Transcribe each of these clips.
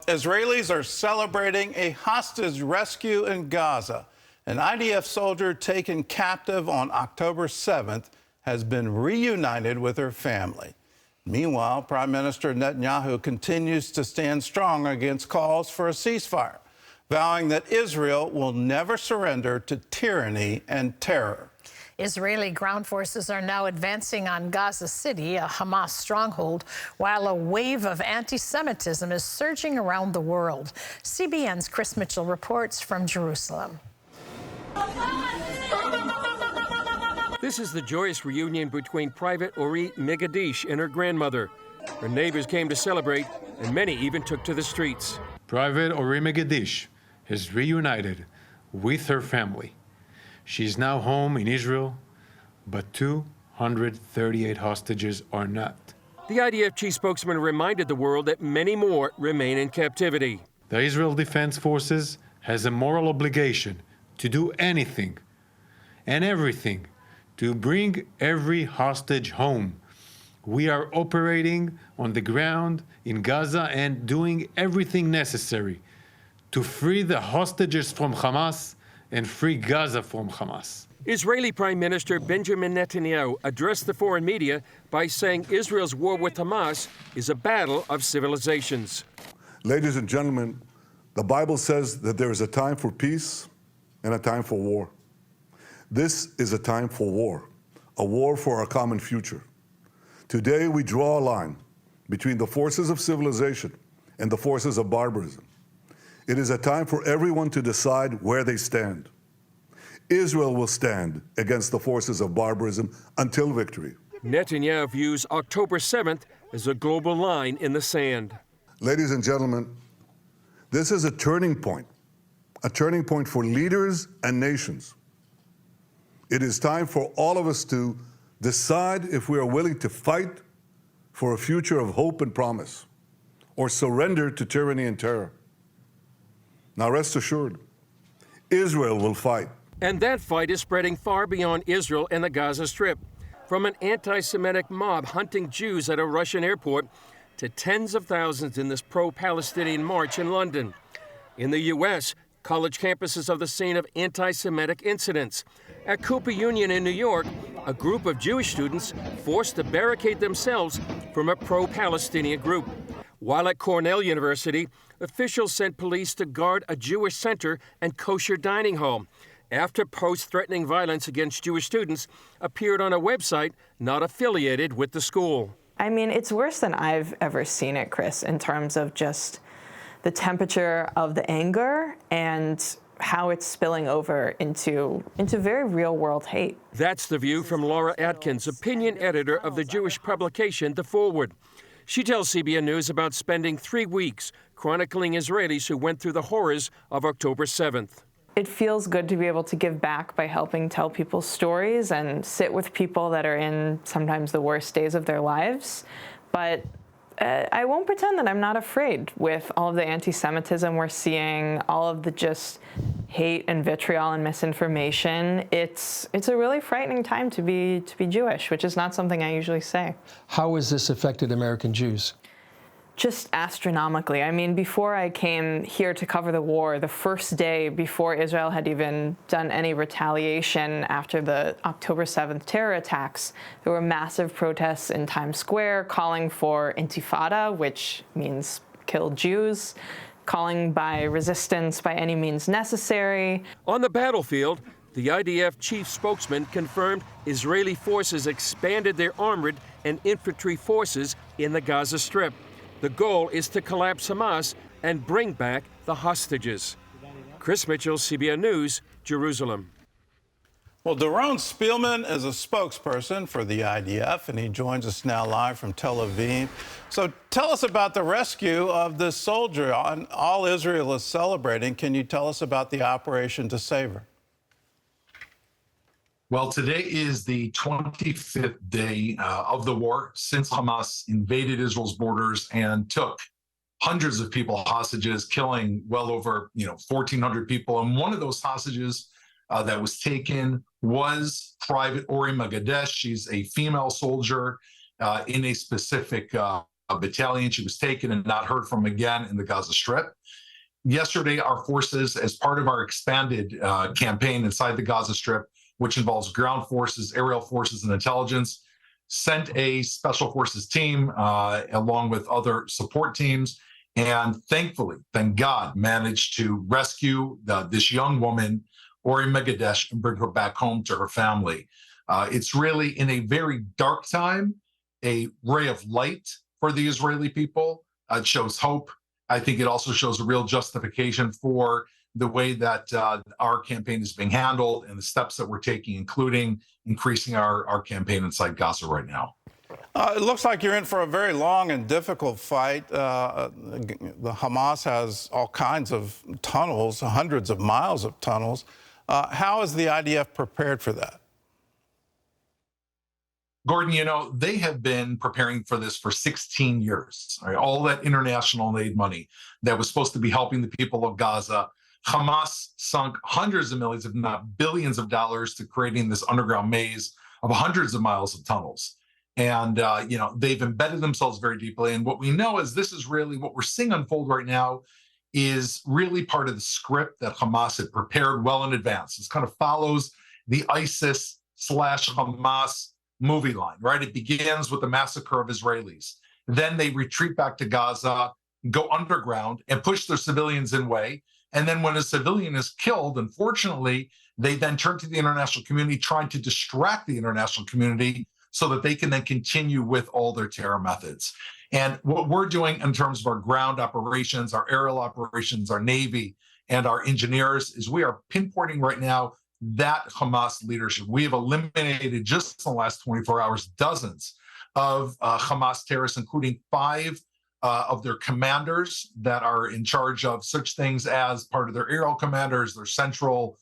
Israelis are celebrating a hostage rescue in Gaza. An IDF soldier taken captive on October 7th has been reunited with her family. Meanwhile, Prime Minister Netanyahu continues to stand strong against calls for a ceasefire, vowing that Israel will never surrender to tyranny and terror. Israeli ground forces are now advancing on Gaza City, a Hamas stronghold, while a wave of anti-Semitism is surging around the world. CBN's Chris Mitchell reports from Jerusalem. This is the joyous reunion between Private Ori Megidish and her grandmother. Her neighbors came to celebrate, and many even took to the streets. Private Ori Megidish is reunited with her family. She's now home in Israel, but 238 hostages are not. The IDF chief spokesman reminded the world that many more remain in captivity. The Israel Defense Forces has a moral obligation to do anything and everything to bring every hostage home. We are operating on the ground in Gaza and doing everything necessary to free the hostages from Hamas and free Gaza from Hamas. Israeli Prime Minister Benjamin Netanyahu addressed the foreign media by saying Israel's war with Hamas is a battle of civilizations. Ladies and gentlemen, the Bible says that there is a time for peace and a time for war. This is a time for a war for our common future. Today we draw a line between the forces of civilization and the forces of barbarism. It is a time for everyone to decide where they stand. Israel will stand against the forces of barbarism until victory. Netanyahu views October 7th as a global line in the sand. Ladies and gentlemen, this is a turning point for leaders and nations. It is time for all of us to decide if we are willing to fight for a future of hope and promise, or surrender to tyranny and terror. Now rest assured, Israel will fight. And that fight is spreading far beyond Israel and the Gaza Strip. From an anti-Semitic mob hunting Jews at a Russian airport to tens of thousands in this pro-Palestinian march in London. In the U.S., college campuses are the scene of anti-Semitic incidents. At Cooper Union in New York, a group of Jewish students forced to barricade themselves from a pro-Palestinian group. While at Cornell University, officials sent police to guard a Jewish center and kosher dining hall after posts threatening violence against Jewish students appeared on a website not affiliated with the school. I mean, it's worse than I've ever seen it, Chris, in terms of just the temperature of the anger and how it's spilling over into very real-world hate. That's the view from Laura Atkins, opinion editor of the Jewish publication The Forward. She tells CBN News about spending 3 weeks chronicling Israelis who went through the horrors of October 7th. It feels good to be able to give back by helping tell people's stories and sit with people that are in sometimes the worst days of their lives. But I won't pretend that I'm not afraid with all of the anti-Semitism we're seeing, all of the just hate and vitriol and misinformation. It's a really frightening time to be Jewish, which is not something I usually say. How has this affected American Jews? Just astronomically. I mean, before I came here to cover the war, the first day before Israel had even done any retaliation after the October 7th terror attacks, there were massive protests in Times Square calling for intifada, which means kill Jews, calling by resistance by any means necessary. On the battlefield, the IDF chief spokesman confirmed Israeli forces expanded their armored and infantry forces in the Gaza Strip. The goal is to collapse Hamas and bring back the hostages. Chris Mitchell, CBN News, Jerusalem. Well, Doron Spielman is a spokesperson for the IDF, and he joins us now live from Tel Aviv. So tell us about the rescue of this soldier. All Israel is celebrating. Can you tell us about the operation to save her? Well, today is the 25th day of the war since Hamas invaded Israel's borders and took hundreds of people hostages, killing well over 1,400 people. And one of those hostages that was taken was Private Ori Megidish. She's a female soldier in a specific battalion. She was taken and not heard from again in the Gaza Strip. Yesterday, our forces, as part of our expanded campaign inside the Gaza Strip, which involves ground forces, aerial forces, and intelligence, sent a special forces team along with other support teams, and thankfully, thank God, managed to rescue this young woman, Ori Megidish, and bring her back home to her family. It's really, in a very dark time, a ray of light for the Israeli people. It shows hope. I think it also shows a real justification for the way that our campaign is being handled and the steps that we're taking, including increasing our campaign inside Gaza right now. It looks like you're in for a very long and difficult fight. The Hamas has all kinds of tunnels, hundreds of miles of tunnels. How is the IDF prepared for that? Gordon, you know, they have been preparing for this for 16 years. Right? All that international aid money that was supposed to be helping the people of Gaza, Hamas sunk hundreds of millions, if not billions of dollars to creating this underground maze of hundreds of miles of tunnels. And, you know, they've embedded themselves very deeply. And what we know is this is really what we're seeing unfold right now is really part of the script that Hamas had prepared well in advance. This kind of follows the ISIS/Hamas movie line, right? It begins with the massacre of Israelis. Then they retreat back to Gaza, go underground, and push their civilians in way. And then when a civilian is killed, unfortunately, they then turn to the international community, trying to distract the international community so that they can then continue with all their terror methods. And what we're doing in terms of our ground operations, our aerial operations, our Navy, and our engineers is we are pinpointing right now that Hamas leadership. We have eliminated just in the last 24 hours dozens of Hamas terrorists, including 5 of their commanders that are in charge of such things as part of their aerial commanders, their central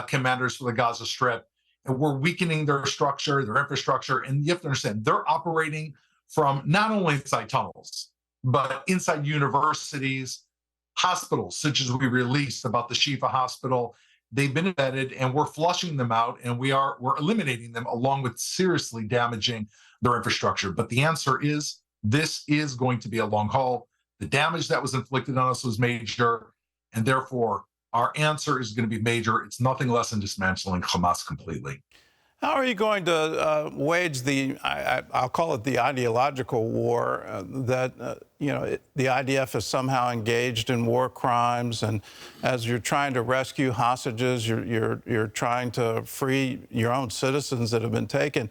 commanders for the Gaza Strip. And we're weakening their structure, their infrastructure. And you have to understand, they're operating from not only inside tunnels, but inside universities, hospitals, such as we released about the Shifa Hospital. They've been embedded, and we're flushing them out, and we're eliminating them along with seriously damaging their infrastructure. But the answer is this is going to be a long haul. The damage that was inflicted on us was major, and therefore our answer is going to be major. It's nothing less than dismantling Hamas completely. How are you going to wage the, I'll call it the ideological war that, you know, the IDF is somehow engaged in war crimes, and as you're trying to rescue hostages, you're trying to free your own citizens that have been taken.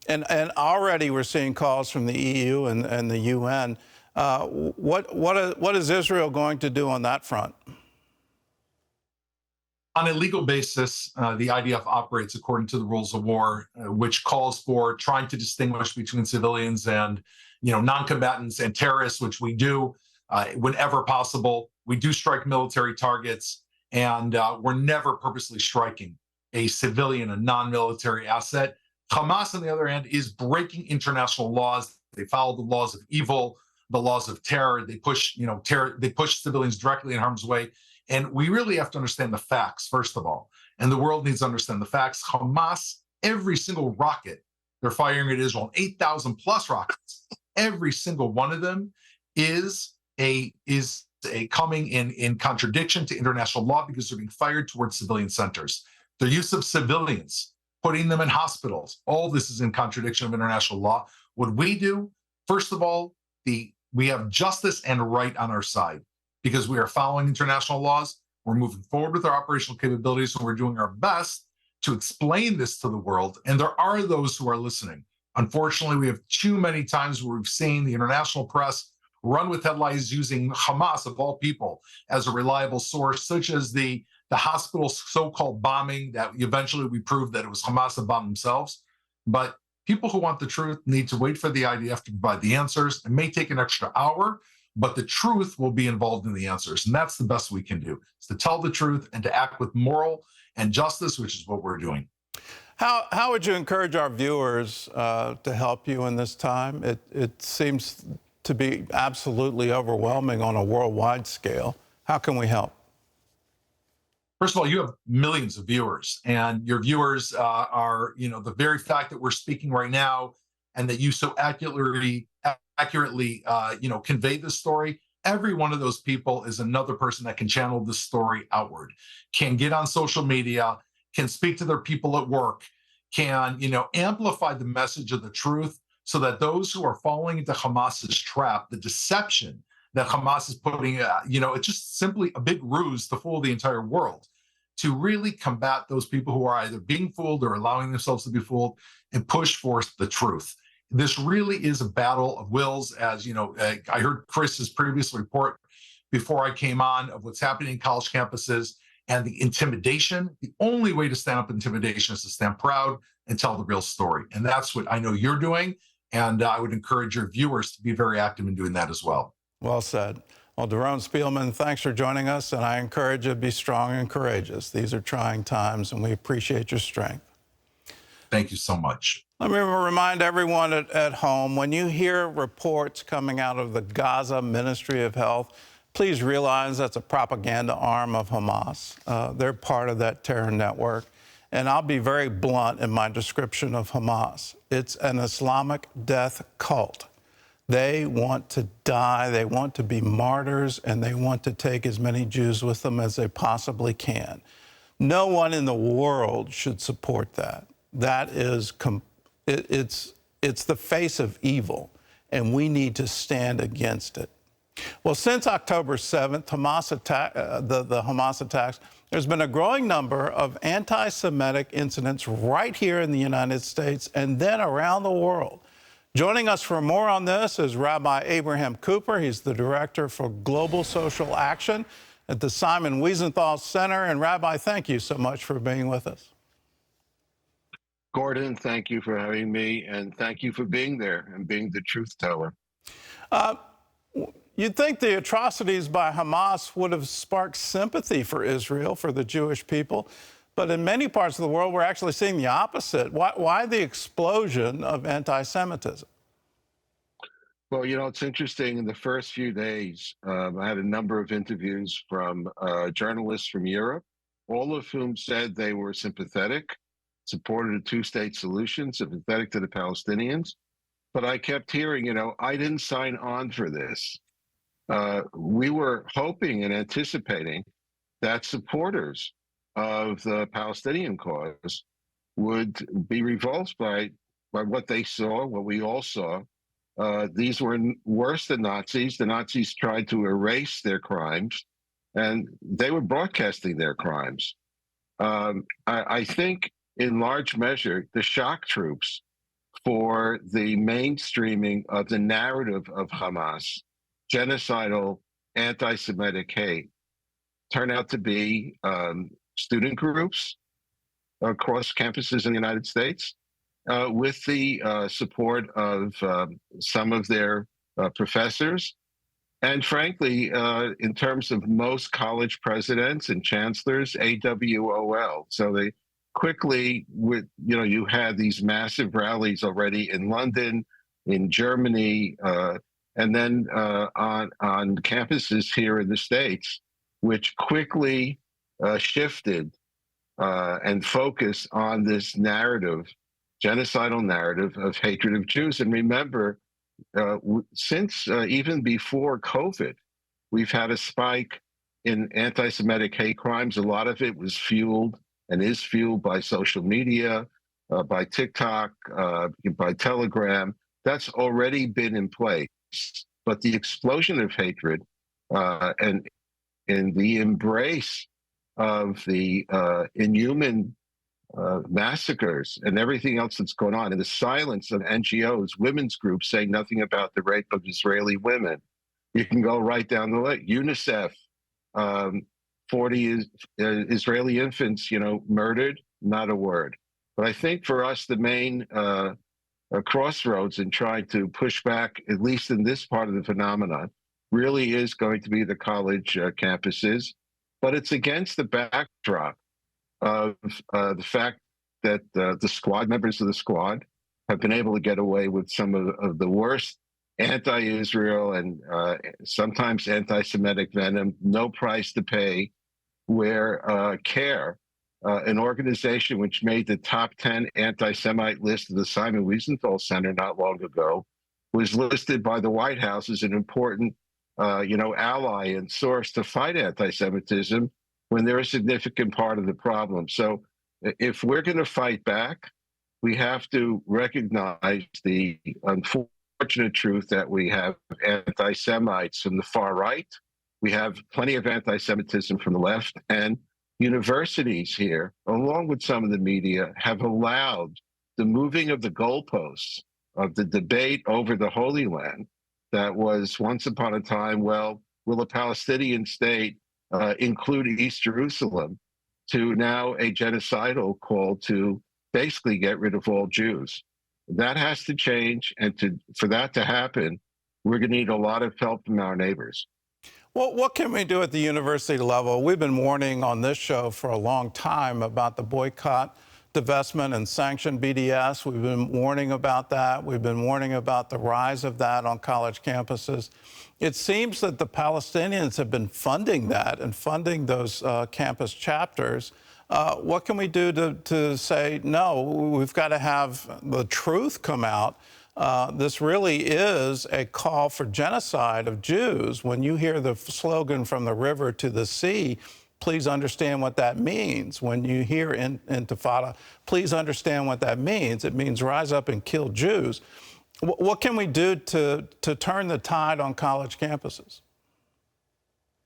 And already we're seeing calls from the EU and the UN. What is Israel going to do on that front? On a legal basis, the IDF operates according to the rules of war, which calls for trying to distinguish between civilians and, you know, non-combatants and terrorists, which we do whenever possible. We do strike military targets, and we're never purposely striking a civilian, a non-military asset. Hamas, on the other hand, is breaking international laws. They follow the laws of evil, the laws of terror. They push, you know, terror. They push civilians directly in harm's way. And we really have to understand the facts, first of all. And the world needs to understand the facts. Hamas, every single rocket they're firing at Israel, 8,000 plus rockets, every single one of them is a coming in contradiction to international law because they're being fired towards civilian centers. The use of civilians, putting them in hospitals, all this is in contradiction of international law. What we do, first of all, we have justice and right on our side. Because we are following international laws, we're moving forward with our operational capabilities, and we're doing our best to explain this to the world. And there are those who are listening. Unfortunately, we have too many times where we've seen the international press run with headlines using Hamas, of all people, as a reliable source, such as the hospital so-called bombing that eventually we proved that it was Hamas that bombed themselves. But people who want the truth need to wait for the IDF to provide the answers. It may take an extra hour, but the truth will be involved in the answers. And that's the best we can do, is to tell the truth and to act with moral and justice, which is what we're doing. How would you encourage our viewers to help you in this time? It seems to be absolutely overwhelming on a worldwide scale. How can we help? First of all, you have millions of viewers, and your viewers are, you know, the very fact that we're speaking right now and that you so accurately accurately, convey the story. Every one of those people is another person that can channel the story outward, can get on social media, can speak to their people at work, can, amplify the message of the truth so that those who are falling into Hamas's trap, the deception that Hamas is putting, it's just simply a big ruse to fool the entire world, to really combat those people who are either being fooled or allowing themselves to be fooled and push forth the truth. This really is a battle of wills, as I heard Chris's previous report before I came on of what's happening in college campuses and the intimidation. The only way to stand up intimidation is to stand proud and tell the real story. And that's what I know you're doing. And I would encourage your viewers to be very active in doing that as well. Well said. Well, Daron Spielman, thanks for joining us, and I encourage you to be strong and courageous. These are trying times, and we appreciate your strength. Thank you so much. Let me remind everyone at home, when you hear reports coming out of the Gaza Ministry of Health, please realize that's a propaganda arm of Hamas. They're part of that terror network. And I'll be very blunt in my description of Hamas. It's an Islamic death cult. They want to die, they want to be martyrs, and they want to take as many Jews with them as they possibly can. No one in the world should support that. That is, it's the face of evil, and we need to stand against it. Well, since October 7th, the Hamas attacks, there's been a growing number of anti-Semitic incidents right here in the United States and then around the world. Joining us for more on this is Rabbi Abraham Cooper. He's the Director for Global Social Action at the Simon Wiesenthal Center. And Rabbi, thank you so much for being with us. Gordon, thank you for having me, and thank you for being there and being the truth teller. You'd think the atrocities by Hamas would have sparked sympathy for Israel, for the Jewish people. But in many parts of the world, we're actually seeing the opposite. Why the explosion of anti-Semitism? Well, it's interesting. In the first few days, I had a number of interviews from journalists from Europe, all of whom said they were sympathetic, supported a two-state solution, sympathetic to the Palestinians. But I kept hearing, I didn't sign on for this. We were hoping and anticipating that supporters of the Palestinian cause would be revolted by what they saw, what we all saw. These were worse than Nazis. The Nazis tried to erase their crimes, and they were broadcasting their crimes. I think, in large measure, the shock troops for the mainstreaming of the narrative of Hamas, genocidal, anti-Semitic hate, turn out to be student groups across campuses in the United States with the support of some of their professors. And frankly, in terms of most college presidents and chancellors, AWOL. So they quickly, you had these massive rallies already in London, in Germany, and then on campuses here in the States, which quickly shifted and focused on this narrative, genocidal narrative of hatred of Jews. And remember, since even before COVID, we've had a spike in anti-Semitic hate crimes. A lot of it was fueled and is fueled by social media, by TikTok, by Telegram. That's already been in place. But the explosion of hatred and the embrace of the inhuman massacres and everything else that's going on, and the silence of NGOs, women's groups saying nothing about the rape of Israeli women. You can go right down the list. UNICEF, 40 Israeli infants, murdered, not a word. But I think for us, the main crossroads in trying to push back, at least in this part of the phenomenon, really is going to be the college campuses. But it's against the backdrop of the fact that the squad, members of the squad, have been able to get away with some of the worst anti-Israel and sometimes anti-Semitic venom, no price to pay, where CARE, an organization which made the top 10 anti-Semite list of the Simon Wiesenthal Center not long ago, was listed by the White House as an important, ally and source to fight anti-Semitism when they're a significant part of the problem. So if we're going to fight back, we have to recognize the unfortunate truth that we have anti-Semites from the far right. We have plenty of anti-Semitism from the left, and universities here, along with some of the media, have allowed the moving of the goalposts of the debate over the Holy Land that was once upon a time, well, will a Palestinian state include East Jerusalem, to now a genocidal call to basically get rid of all Jews. That has to change, and for that to happen, we're going to need a lot of help from our neighbors. Well, what can we do at the university level? We've been warning on this show for a long time about the boycott, divestment, and sanction BDS. We've been warning about that. We've been warning about the rise of that on college campuses. It seems that the Palestinians have been funding that and funding those campus chapters. What can we do to say, no, we've got to have the truth come out? This really is a call for genocide of Jews. When you hear the slogan from the river to the sea, please understand what that means. When you hear Intifada, please understand what that means. It means rise up and kill Jews. What can we do to turn the tide on college campuses?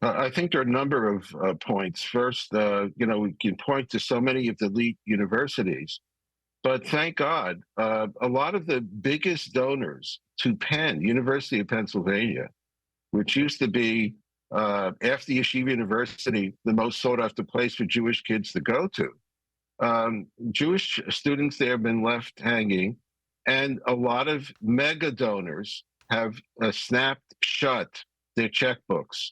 I think there are a number of points. First, we can point to so many of the elite universities, but thank God, a lot of the biggest donors to Penn, University of Pennsylvania, which used to be, after Yeshiva University, the most sought-after place for Jewish kids to go to. Jewish students there have been left hanging, and a lot of mega donors have snapped shut their checkbooks.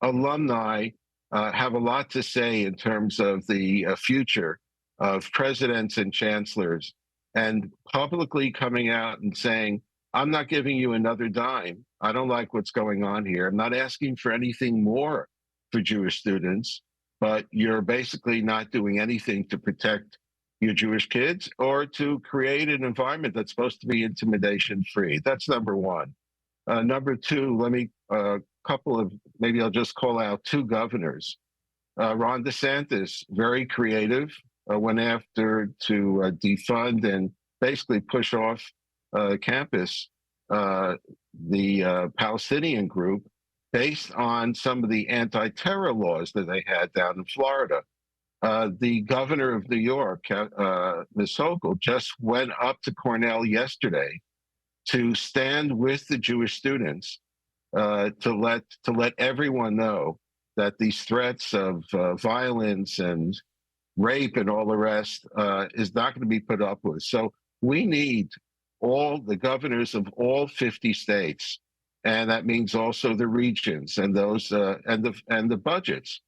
Alumni have a lot to say in terms of the future of presidents and chancellors, and publicly coming out and saying, I'm not giving you another dime. I don't like what's going on here. I'm not asking for anything more for Jewish students, but you're basically not doing anything to protect your Jewish kids or to create an environment that's supposed to be intimidation-free. That's number one. Number two, maybe I'll just call out two governors. Ron DeSantis, very creative, went after to defund and basically push off campus the Palestinian group based on some of the anti-terror laws that they had down in Florida. The governor of New York, Ms. Hochul, just went up to Cornell yesterday to stand with the Jewish students to let everyone know that these threats of violence and rape and all the rest is not going to be put up with. So we need all the governors of all 50 states, and that means also the regions and those and the budgets.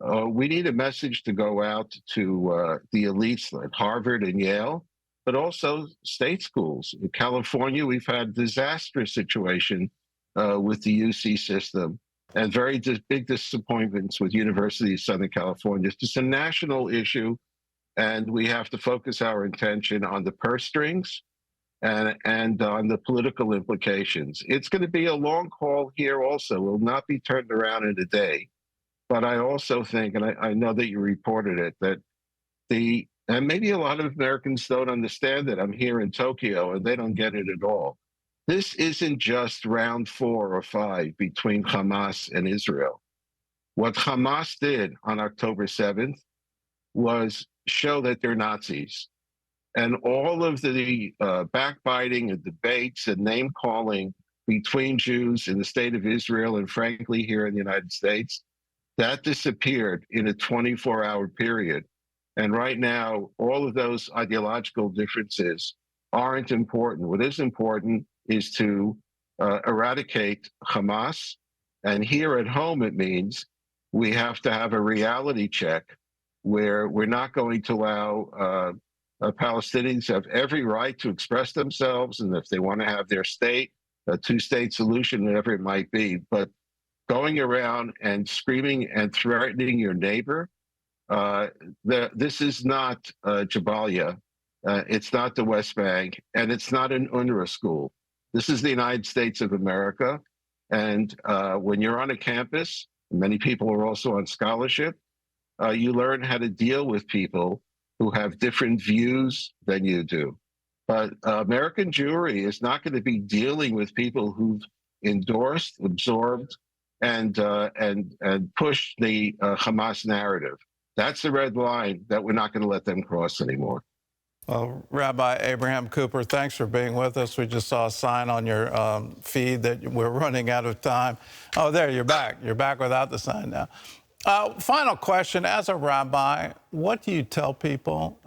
We need a message to go out to the elites like Harvard and Yale, but also state schools. In California, we've had a disastrous situation with the UC system, and very big disappointments with University of Southern California. It's just a national issue, and we have to focus our attention on the purse strings and on the political implications. It's going to be a long haul here also. It will not be turned around in a day. But I also think, and I know that you reported it, that and maybe a lot of Americans don't understand it. I'm here in Tokyo, and they don't get it at all. This isn't just round 4 or 5 between Hamas and Israel. What Hamas did on October 7th was show that they're Nazis. And all of the backbiting and debates and name-calling between Jews in the state of Israel and, frankly, here in the United States, that disappeared in a 24-hour period. And right now, all of those ideological differences aren't important. What is important is to eradicate Hamas. And here at home, it means we have to have a reality check where we're not going to allow Palestinians have every right to express themselves, and if they want to have their state, a two-state solution, whatever it might be. But going around and screaming and threatening your neighbor, this is not Jabalia. It's not the West Bank, and it's not an UNRWA school. This is the United States of America. And when you're on a campus, many people are also on scholarship, you learn how to deal with people who have different views than you do. But American Jewry is not going to be dealing with people who've endorsed, absorbed, and pushed the Hamas narrative. That's the red line that we're not going to let them cross anymore. Well, Rabbi Abraham Cooper, thanks for being with us. We just saw a sign on your feed that we're running out of time. Oh, there, you're back. You're back without the sign now. Final question. As a rabbi, what do you tell people,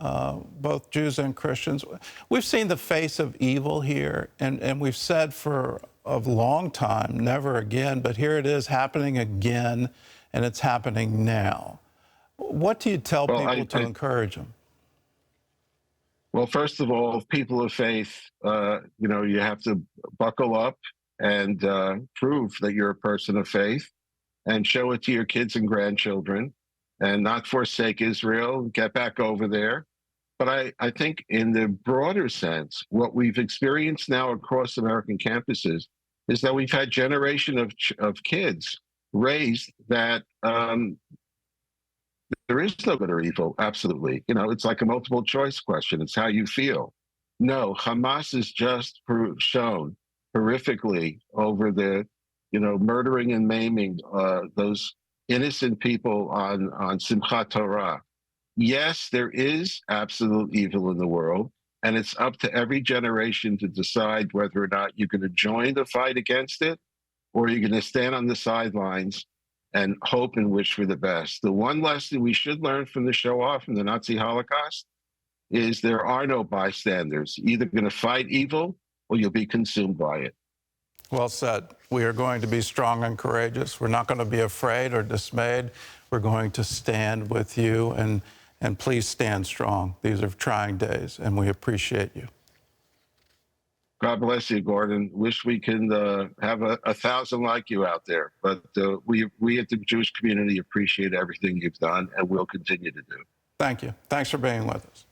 both Jews and Christians? We've seen the face of evil here, and we've said for a long time, never again, but here it is happening again, and it's happening now. What do you tell people to encourage them? Well, first of all, people of faith, you have to buckle up and prove that you're a person of faith and show it to your kids and grandchildren and not forsake Israel, get back over there. But I think in the broader sense, what we've experienced now across American campuses is that we've had generation of kids raised that there is no good or evil, absolutely. It's like a multiple choice question. It's how you feel. No, Hamas is just shown horrifically over the, murdering and maiming those innocent people on Simchat Torah. Yes, there is absolute evil in the world, and it's up to every generation to decide whether or not you're going to join the fight against it or you're going to stand on the sidelines and hope and wish for the best. The one lesson we should learn from the Shoah, from the Nazi Holocaust, is there are no bystanders. You're either going to fight evil or you'll be consumed by it. Well said. We are going to be strong and courageous. We're not going to be afraid or dismayed. We're going to stand with you, and please stand strong. These are trying days, and we appreciate you. God bless you, Gordon. Wish we can have a 1,000 like you out there. But we at the Jewish community appreciate everything you've done and will continue to do. Thank you. Thanks for being with us.